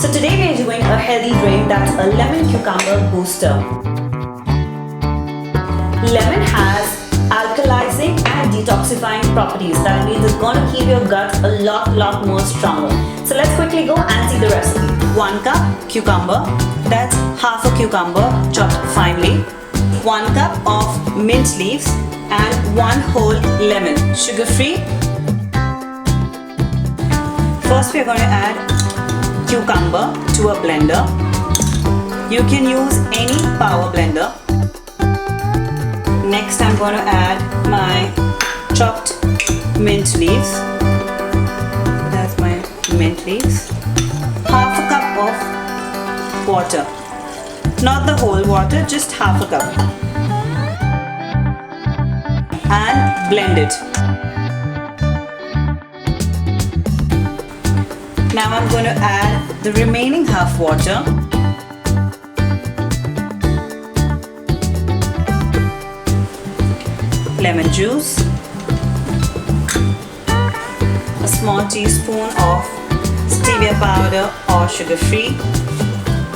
So today we are doing a healthy drink that's a lemon cucumber booster. Lemon has alkalizing and detoxifying properties. That means it's going to keep your gut a lot more stronger. So let's quickly go and see the recipe. 1 cup cucumber, that's half a cucumber chopped finely. 1 cup of mint leaves and 1 whole lemon, sugar free. First we are going to add cucumber to a blender. You can use any power blender. Next I'm going to add my chopped mint leaves. That's my mint leaves. Half a cup of water. Not the whole water, just half a cup. And blend it. Now I'm going to add the remaining half water. Lemon juice, a small teaspoon of stevia powder or sugar free.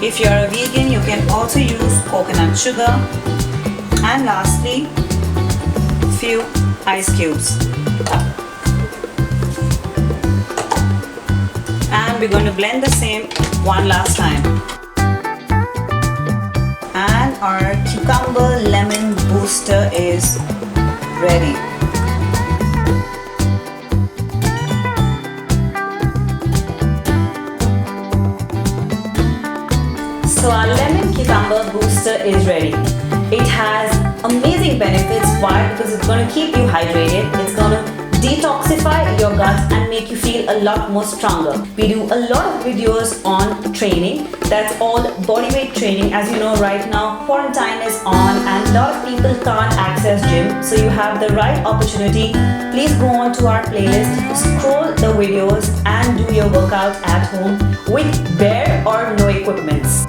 If you're a vegan, you can also use coconut sugar. And lastly, few ice cubes. And we're going to blend the same one last time. And our cucumber lemon booster is ready. So our lemon cucumber booster is ready. It has amazing benefits. Why? Because it's going to keep you hydrated. It's going to detoxify your gut and make you feel a lot more stronger. We do a lot of videos on training. That's all bodyweight training. As you know, right now quarantine is on and a lot of people can't access gym. So you have the right opportunity. Please go on to our playlist, scroll the videos and do your workout at home with bare or no equipments.